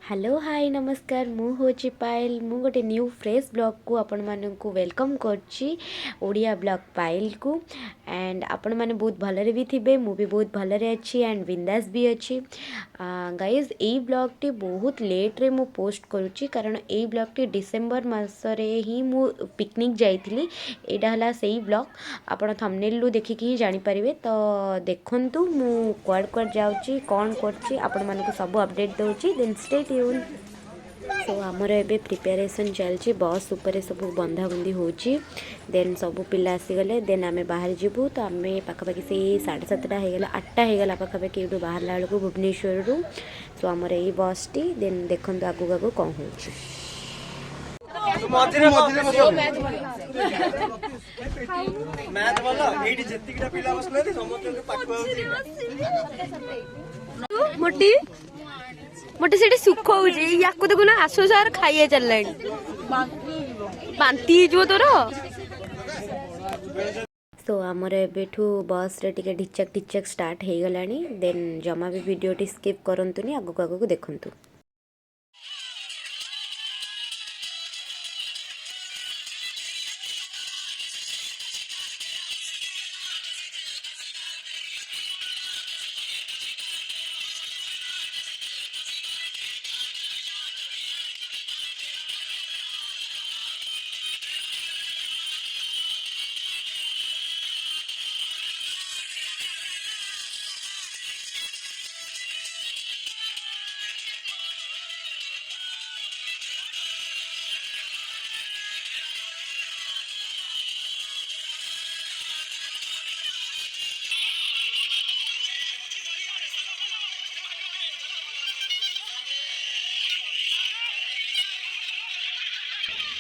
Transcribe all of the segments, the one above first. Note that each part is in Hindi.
हेलो हाय नमस्कार मु होची पायल मु गोटे न्यू फ्रेश ब्लॉग को आपण मानू वेलकम करची ओडिया ब्लॉग पायल को एंड आपण माने बहुत भलरे भी थिबे मु भी बहुत भलरे अच्छी एंड बिंदास भी अच्छी गाइज एई ब्लॉग टी बहुत लेट रे मु पोस्ट करूची कारण एई ब्लॉग टी डिसेंबर मासरे ही मु पिकनिक जाइथिली एडा हला सेई ब्लॉग आपण थंबनेल रु देखि कि जानि परिबे तो देखंतु मु क्वाड क्वाड जाउची कोन करची आपण मानकु सब अपडेट दउची देन स्टे ट्यून। सो आमर एबे प्रिपरेशन चलची बस ऊपर सब बंधा बंधी होची देन सब पिला आसीगले देन आमे बाहर जीवु तो आमे पाखापाखि से 7:30 हो गला 8टा हो गला पाखापाखि एटू बाहर ला को भुवनेश्वर रु। सो आमर एई बस टी देन देखंतु आगु आगु कोन होची मैथ वाला एडी जत्तिकटा पिला बसले थे समस्त के पाकु मोटी मोटे से सुख हो याको देखो ना आसो सार खाइए चल बांती जो तोर। सो आमर एबेठू बस रे टिके ढिचक स्टार्ट हो गलानी देन जमा भी वीडियो टी स्किप करंतुनी आगु आगु देखंतु।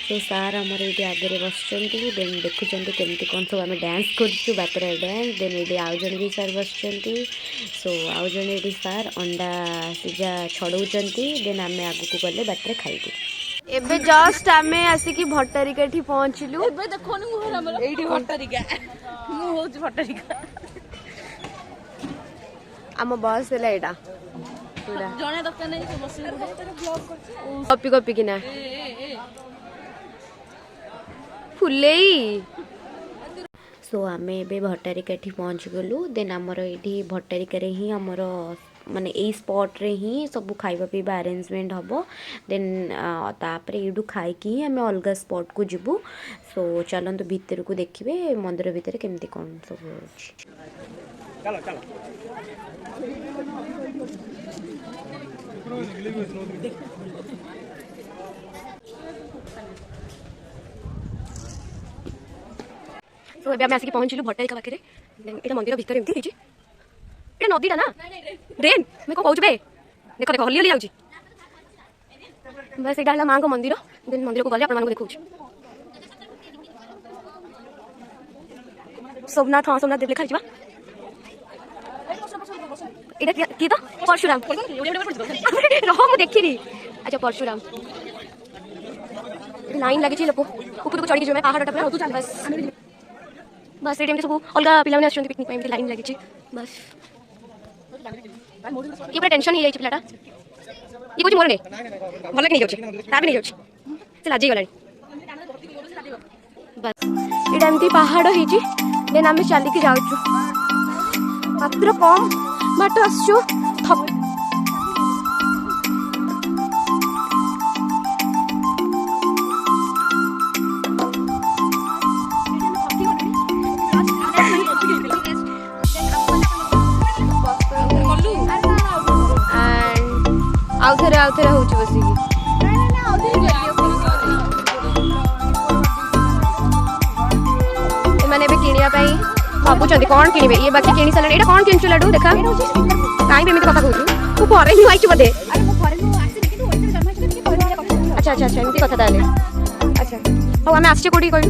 तो सार आमर ये आगे बस देन देखुं केमती कौन सब आम डांस कर बातरा डांस देन ये आउ जन भी सार बस। सो आउ जन ये सार अंडा सीझा छड़ौंट देन आम आगू गले बातरे खाइबू। एबे जस्ट आमे आसिकी भट्टारिका ठी पहुंचलु एबे देखोनु हमर एठी भट्टारिका मु होच भट्टारिका आम बस हैला एटा जणे दक्का नै बस ब्लॉग करछ कॉपी कॉपी किना फुलेई। सो आम ए भट्टारिका पहुँच गलु देन आमर ये भट्टारिका ही आमर माने यही स्पॉट रे ही सब खाइबा पीवा अरेंजमेंट हम देन तापर यू खाई ही आम अलग स्पॉट को जीवु। सो चलते भितर को देखिए मंदिर भितर केमती कौन सब तो एबे आम आसिक पहुँचलु भट्टारिका पाखे ये मंदिर भितर एमती नदीटा ना ड्रेन मैं कौन कहूँ बे देख देख हली हली जाऊँगी बस यहाँ माँ को मंदिर देन मंदिर को गले आप देखा सोमनाथ हाँ सोमनाथ देव लिखा किए तो परशुराम रह मुझे देखी अच्छा परशुराम लाइन लगी लोक ऊपर को चढ़ी जो पहाड़ बस बस ये सब अलग पिला पिकनिक लाइन लगी बस ये पूरा टेंशन ही पिलाटा ये कुछ मोर नहीं भल नहीं जाऊँ तार भी नहीं जाऊँ से लाजि गला बस ये एमती पहाड़ होती देन आम चलिकी जाऊँ मात्र कम बाट आसु आउ थे हूँ बसिकी मैंने किनापी भावुं कौन किणवे ये बाकी किणी सारे ये कौन किणुचु लाडू देखा कहीं एमती कथा कहूँ मुझे ही आई बोधे अच्छा अच्छा अच्छा एमती कथा अच्छा हाँ आम आसचे कौटी कहूँ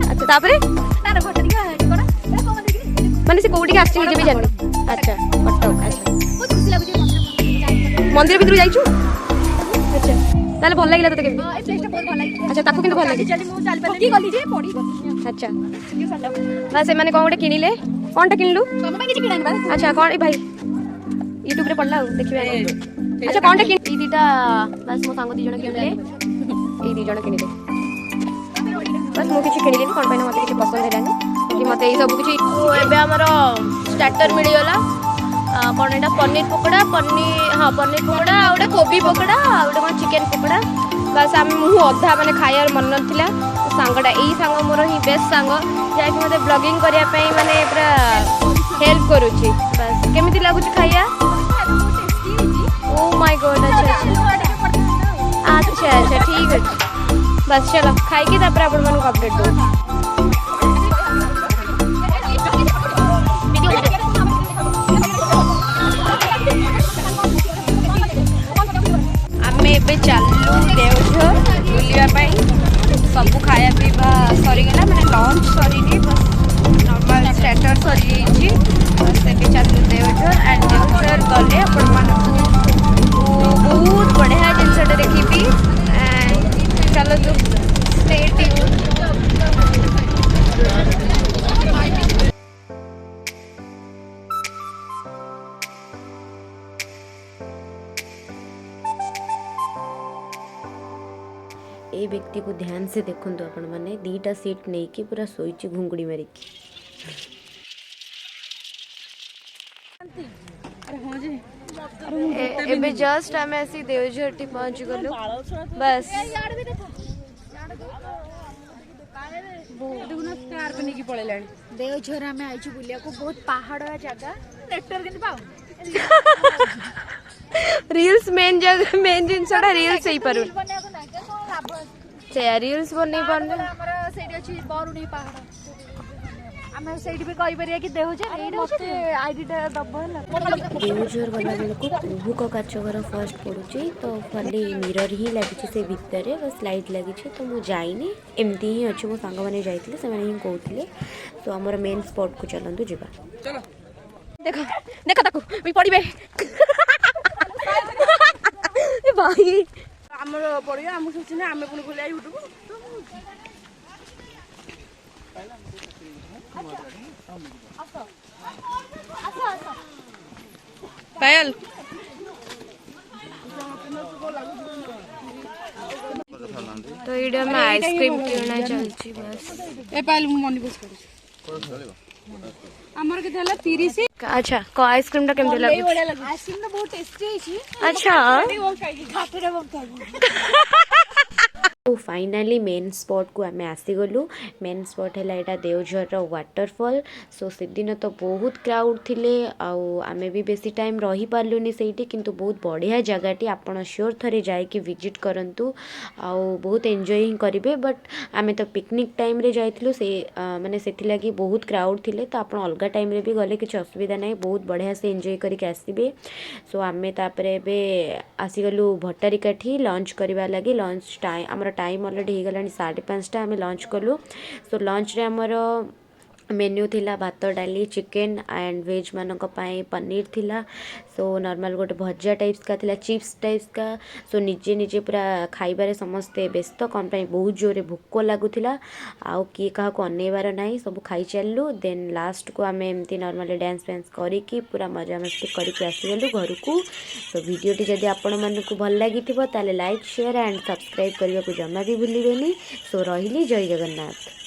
अच्छा माने से कौटी आस भी जानी अच्छा कटक अच्छा मंदिर भीतर जाइछु अच्छा ताले भल लागला तते केमती अच्छा ताको किंतु भल लागी अच्छा बस से माने कोन गोटे किनिले कोनटा किनलु अच्छा कौन भाई यूट्यूब रे पड़ला देखिबा अच्छा कौनटा कि ई दीटा बस मो सांग दी जण किनले ई दी जण किनले बस मो किछि किनले कोन पे मते किछि पसंद हेलानी कि मते ई सब किछि एबे हमर स्टार्टर मिली गला कौन एटा पनीर पकोड़ा पनीर पकोड़ा आउटा कोबी पकोड़ा आउटा कौन चिकन पकोड़ा बस आम मु अधा माने खायार मन नथिला सांगटा एई सांग मोर ही बेस्ट सांग जाय कि मते ब्लॉगिंग करिया पई माने पूरा हेल्प करूची बस केमिति लागुची खाया ओ माय गॉड अच्छा ठीक है बस चलो खाई के तापर आपण मन को अपडेट दो आमे एबे चालू देवझर बुलिया पाई सब खाया पीवा सरी गला माने लंच सरी नहीं बस नॉर्मल स्टार्टर सरी जाइए बस एबे चालू देवझर एंड देवझर गले आपण मन बहुत बढ़िया जिनसटे देखी एंड चलो तू स्टे ट्यून ए व्यक्ति को ध्यान से देखंतु आपण माने दीटा सीट नहीं कि पूरा सोईची घुंगुड़ी मारिकी एबे जस्ट आमे ऐसी देवझरटी पहुंच गलु बस देवझर आमे आइछु बुलिया को बहुत पहाड़ जगह नेटवर्क नहीं पाऊ रील्स मेन जगह मेन जिनसटा रील्स ही पारु से रील्स बनै पारने हमरा सेठी अछि बरुणी पहाड़ आमे सेठी भी कहि परिया कि देवझर एटा मते आईडी टा दबो हला देवझर वाला बेल को प्रभु का काचघर फर्स्ट पड़ुची तो खाली मिरर ही लगी से भितर बस लाइट लगी तो मु जाइनी एमती ही अच्छे मो सांग माने जाइतिले से माने ही कहउतिले तो हमर मेन स्पॉट को चलंतु जिबा चलो देखो देखो ताको भी पड़िबे ए भाई हमर पड़िया हम सोची ना हमें पुणी खोलिया यूट्यूब पायल तो इडे में आइसक्रीम किना चलची बस ए पाइल मु मनी बस करू हमर के थला 30 अच्छा को आइसक्रीम टा केमते लागु आइसक्रीम तो बहुत टेस्टी अछि अच्छा खाते रे बम तो फाइनाली मेन स्पॉट को आम आसीगलु मेन स्पॉट है यहाँ देवझर वाटरफॉल सो से दिन तो बहुत क्राउड थिले आमे भी बेसी टाइम रही पार्लुनी सेठी किंतु बहुत बढ़िया जगहटी आपण श्योर थरे जाइए विजिट करंतु आउ बहुत एंजॉय करेंगे बट आमे तो पिकनिक टाइम रे जाइथिलु से माने सेथि लगी बहुत क्राउड थिले तो आपण अलगा टाइम रे भी गले किछ असुविधा नहीं बहुत बढ़िया से एंजॉय करके आसीबे सो आमे तापरे बे आसीगलु भट्टारिकाठी लंच करबा लगी लंच टाइम हमर टाइम अलरेडी हो गला 5:30 आम लंच कलु सो लंच रे हमर मेन्यू थिला भात डाली चिकेन एंड वेज मानक पाई पनीर थिला सो नॉर्मल गोटे भजा टाइप्स का थिला चिप्स टाइप्स का सो निजे निजे पूरा खाइबारे समस्ते व्यस्त कौन पाई बहुत जोरे भोक लगुला आउ किए क्या अनेबार ना सब खाई चलू देन लास्ट को आम एमती नॉर्मली डांस फैंस करके पूरा मजा मस्ती करके आसीगलु घर को तो वीडियोटी जदि आपण मानक भल लगी ताले लाइक शेयर एंड सब्सक्राइब करने को जमा भी भूलिबेनी सो रही जय जगन्नाथ।